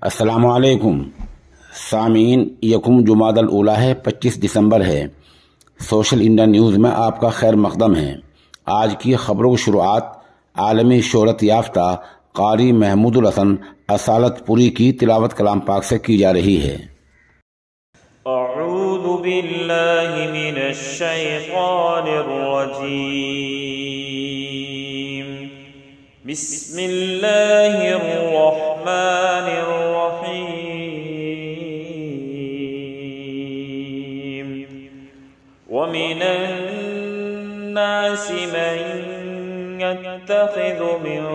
अस्सलामुअलैकुम सामीन, यकुम जुमादल उला है, 25 दिसंबर है। सोशल इंडिया न्यूज़ में आपका खैर मकदम है। आज की खबरों की शुरुआत आलमी शोहरत याफ्ता कारी महमूदुल हसन असालतपुरी की तिलावत कलाम पाक से की जा रही है। अऊज़ु बिल्लाहि मिनश शैतानिर रजीम। बिस्मिल्लाहिर रहमानिर रहीम। वमिनन नासि मन यत्तखिज़ु मिन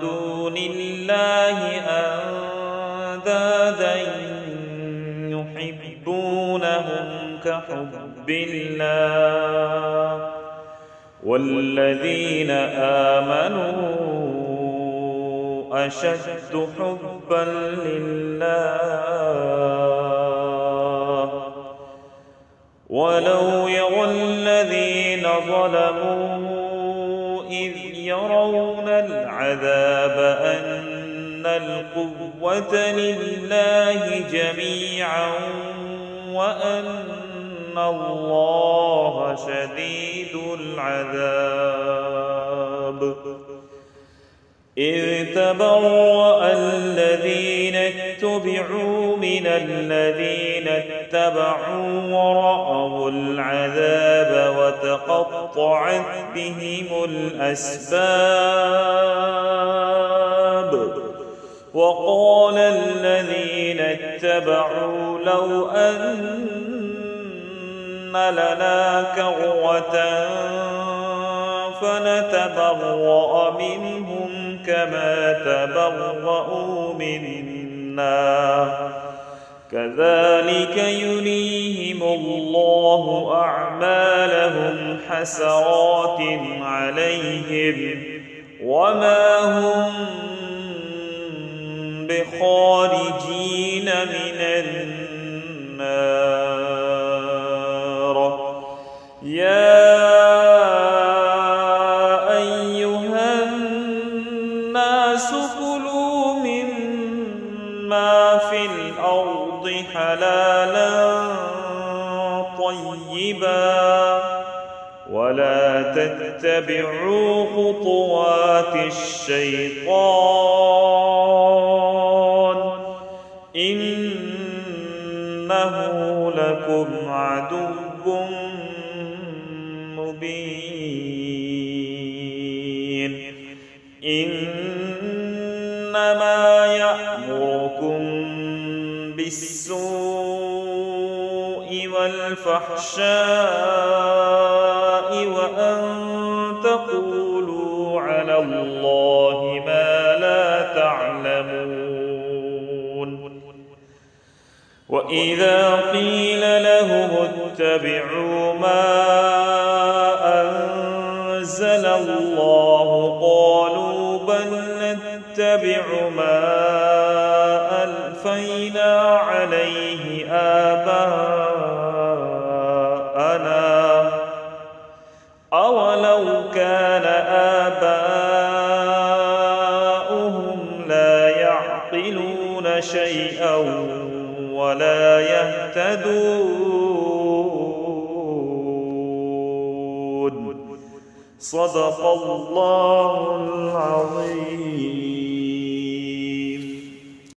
दूनिल्लाहि अंदादन युहिब्बूनहुम कहुब्बिल्लाह वल्लज़ीन आमनू अशद्दु हुब्बन लिल्लाह वलौ यरल्लज़ीन ज़लमू इज़ यरौनल अज़ाब अन्नल क़ुव्वत लिल्लाहि जमीअन वअन्नल्लाह शदीदुल अज़ाब। इज़ तबर्रअ الذين اتبعوا من الذين اتبعوا ورأوا العذاب وتقطعت بهم الأسباب وقال الذين اتبعوا لو أن لنا كرة فنتبرأ منهم كما تبرأوا منا كذلك يريهم الله أعمالهم حسرات عليهم وما هم بخارجين من النار. يا أيها الناس كلوا مما في الأرض حلالا طيبا ولا تتبعوا خطوات الشيطان إنه لكم عدو مبين. إنما يأمركم بالسوء والفحشاء وأن تقولوا على الله ما لا تعلمون. وإذا قيل لهم اتبعوا ما أنزل الله قالوا بل نتبع ما ألفينا عليه آباءنا أولو كان آباؤهم لا يعقلون شيئا ولا يهتدون. صدق الله العظيم.